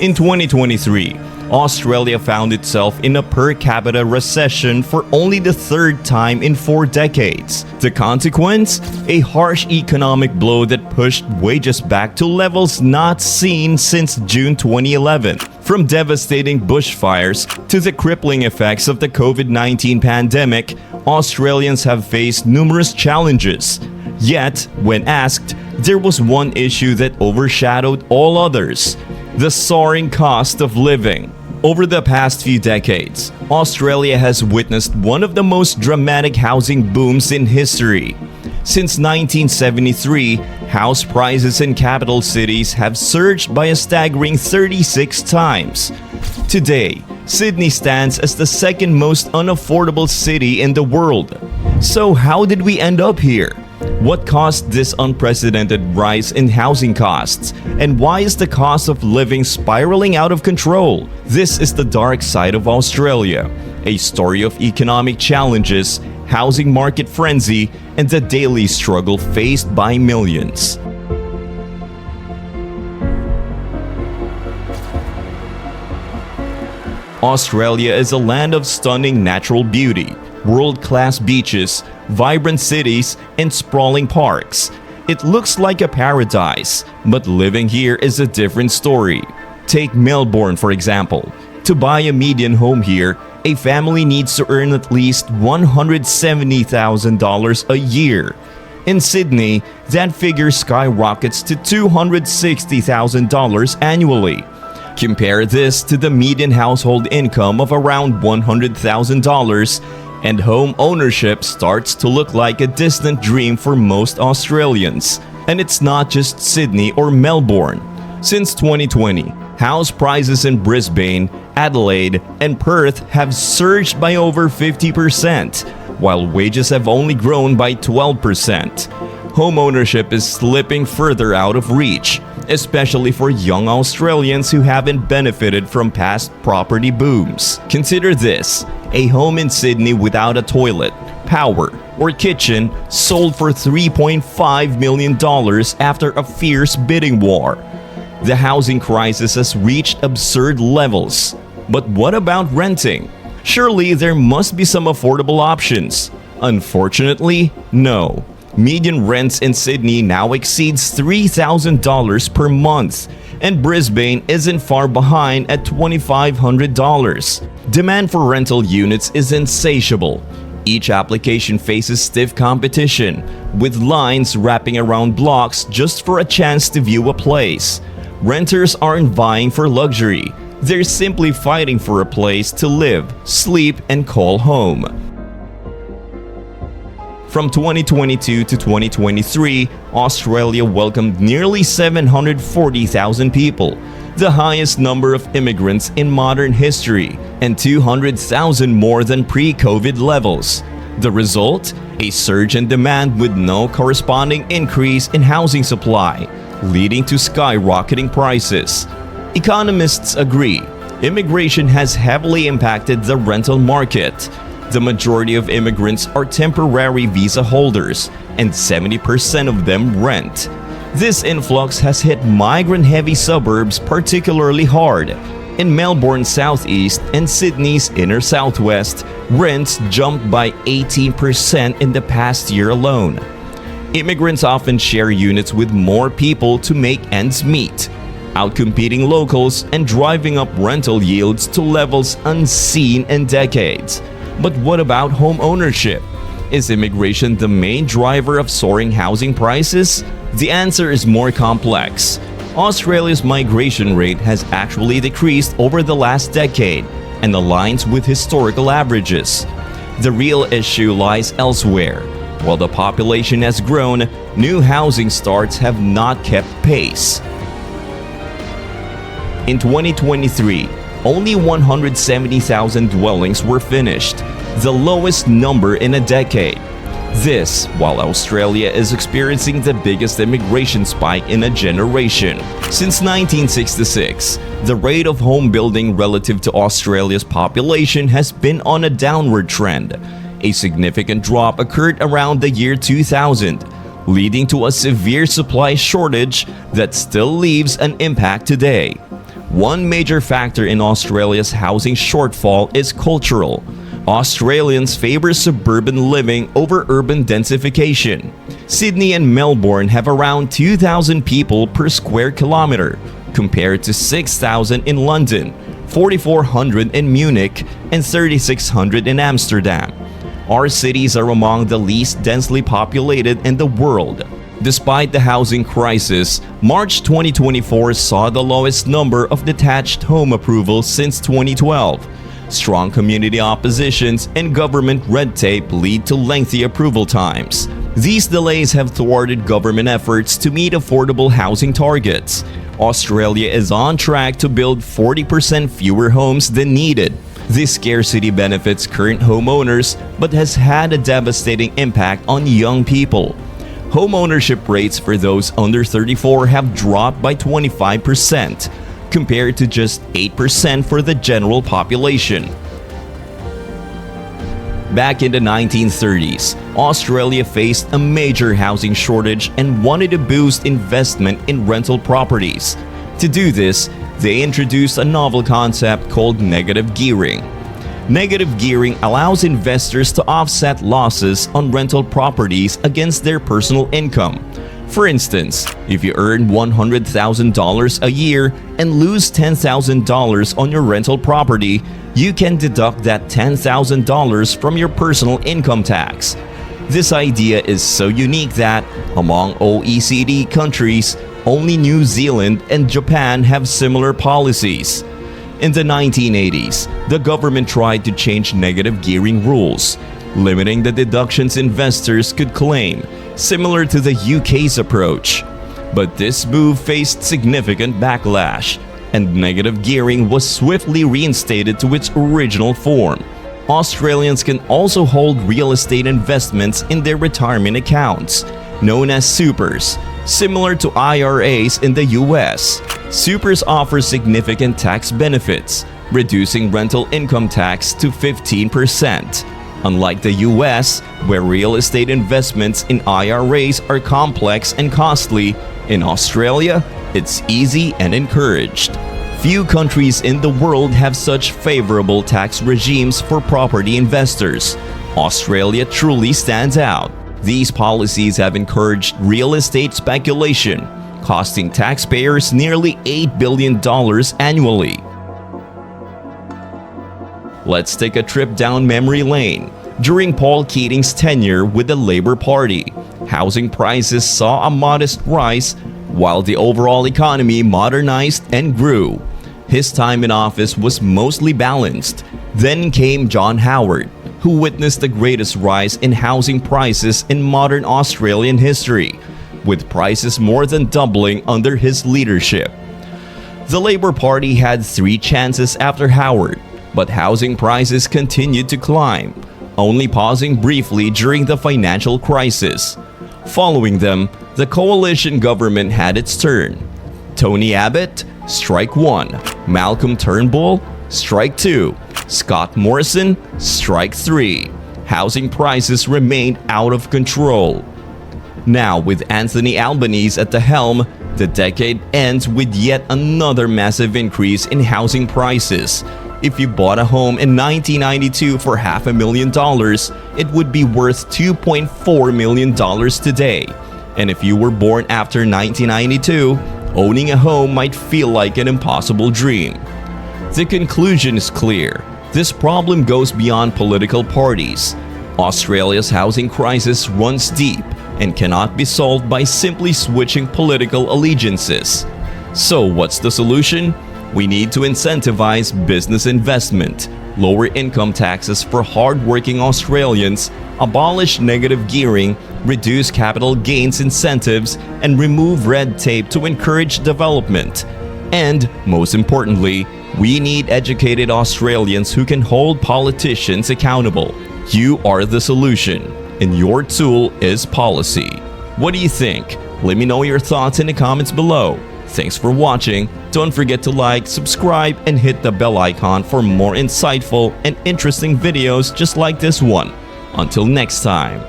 In 2023, Australia found itself in a per capita recession for only the third time in 4 decades. The consequence? A harsh economic blow that pushed wages back to levels not seen since June 2011. From devastating bushfires to the crippling effects of the COVID-19 pandemic, Australians have faced numerous challenges. Yet, when asked, there was one issue that overshadowed all others: the soaring cost of living. Over the past few decades, Australia has witnessed one of the most dramatic housing booms in history. Since 1973, house prices in capital cities have surged by a staggering 36 times. Today, Sydney stands as the second most unaffordable city in the world. So how did we end up here? What caused this unprecedented rise in housing costs? And why is the cost of living spiraling out of control? This is the dark side of Australia, a story of economic challenges, housing market frenzy, and the daily struggle faced by millions. Australia is a land of stunning natural beauty, world-class beaches, vibrant cities, and sprawling parks. It looks like a paradise, but living here is a different story. Take Melbourne, for example. To buy a median home here, a family needs to earn at least $170,000 a year. In Sydney, that figure skyrockets to $260,000 annually. Compare this to the median household income of around $100,000, and home ownership starts to look like a distant dream for most Australians. And it's not just Sydney or Melbourne. Since 2020, house prices in Brisbane, Adelaide, and Perth have surged by over 50%, while wages have only grown by 12%. Home ownership is slipping further out of reach, especially for young Australians who haven't benefited from past property booms. Consider this: a home in Sydney without a toilet, power, or kitchen sold for $3.5 million after a fierce bidding war. The housing crisis has reached absurd levels. But what about renting? Surely there must be some affordable options. Unfortunately, no. Median rents in Sydney now exceeds $3,000 per month, and Brisbane isn't far behind at $2,500. Demand for rental units is insatiable. Each application faces stiff competition, with lines wrapping around blocks just for a chance to view a place. Renters aren't vying for luxury. They're simply fighting for a place to live, sleep, and call home. From 2022 to 2023, Australia welcomed nearly 740,000 people, the highest number of immigrants in modern history, and 200,000 more than pre-COVID levels. The result? A surge in demand with no corresponding increase in housing supply, leading to skyrocketing prices. Economists agree, immigration has heavily impacted the rental market. The majority of immigrants are temporary visa holders, and 70% of them rent. This influx has hit migrant-heavy suburbs particularly hard. In Melbourne's southeast and Sydney's inner southwest, rents jumped by 18% in the past year alone. Immigrants often share units with more people to make ends meet, outcompeting locals and driving up rental yields to levels unseen in decades. But what about home ownership? Is immigration the main driver of soaring housing prices? The answer is more complex. Australia's migration rate has actually decreased over the last decade and aligns with historical averages. The real issue lies elsewhere. While the population has grown, new housing starts have not kept pace. In 2023, only 170,000 dwellings were finished, the lowest number in a decade. This, while Australia is experiencing the biggest immigration spike in a generation. Since 1966, the rate of home building relative to Australia's population has been on a downward trend. A significant drop occurred around the year 2000, leading to a severe supply shortage that still leaves an impact today. One major factor in Australia's housing shortfall is cultural. Australians favor suburban living over urban densification. Sydney and Melbourne have around 2,000 people per square kilometer, compared to 6,000 in London, 4,400 in Munich, and 3,600 in Amsterdam. Our cities are among the least densely populated in the world. Despite the housing crisis, March 2024 saw the lowest number of detached home approvals since 2012. Strong community oppositions and government red tape lead to lengthy approval times. These delays have thwarted government efforts to meet affordable housing targets. Australia is on track to build 40% fewer homes than needed. This scarcity benefits current homeowners but has had a devastating impact on young people. Homeownership rates for those under 34 have dropped by 25%, compared to just 8% for the general population. Back in the 1930s, Australia faced a major housing shortage and wanted to boost investment in rental properties. To do this, they introduced a novel concept called negative gearing. Negative gearing allows investors to offset losses on rental properties against their personal income. For instance, if you earn $100,000 a year and lose $10,000 on your rental property, you can deduct that $10,000 from your personal income tax. This idea is so unique that, among OECD countries, only New Zealand and Japan have similar policies. In the 1980s, the government tried to change negative gearing rules, limiting the deductions investors could claim, similar to the UK's approach. But this move faced significant backlash, and negative gearing was swiftly reinstated to its original form. Australians can also hold real estate investments in their retirement accounts, known as supers, similar to IRAs in the US. Supers offer significant tax benefits, reducing rental income tax to 15%. Unlike the US, where real estate investments in IRAs are complex and costly, in Australia, it's easy and encouraged. Few countries in the world have such favorable tax regimes for property investors. Australia truly stands out. These policies have encouraged real estate speculation, costing taxpayers nearly $8 billion annually. Let's take a trip down memory lane. During Paul Keating's tenure with the Labour Party, housing prices saw a modest rise while the overall economy modernized and grew. His time in office was mostly balanced. Then came John Howard, who witnessed the greatest rise in housing prices in modern Australian history, with prices more than doubling under his leadership. The Labour Party had 3 chances after Howard, but housing prices continued to climb, only pausing briefly during the financial crisis. Following them, the coalition government had its turn. Tony Abbott, strike 1. Malcolm Turnbull, strike 2. Scott Morrison, strike 3. Housing prices remained out of control. Now, with Anthony Albanese at the helm, the decade ends with yet another massive increase in housing prices. If you bought a home in 1992 for $500,000, it would be worth $2.4 million today. And if you were born after 1992, owning a home might feel like an impossible dream. The conclusion is clear. This problem goes beyond political parties. Australia's housing crisis runs deep and cannot be solved by simply switching political allegiances. So what's the solution? We need to incentivize business investment, lower income taxes for hard-working Australians, abolish negative gearing, reduce capital gains incentives, and remove red tape to encourage development. And, most importantly, we need educated Australians who can hold politicians accountable. You are the solution, and your tool is policy. What do you think? Let me know your thoughts in the comments below. Thanks for watching. Don't forget to like, subscribe, and hit the bell icon for more insightful and interesting videos just like this one. Until next time.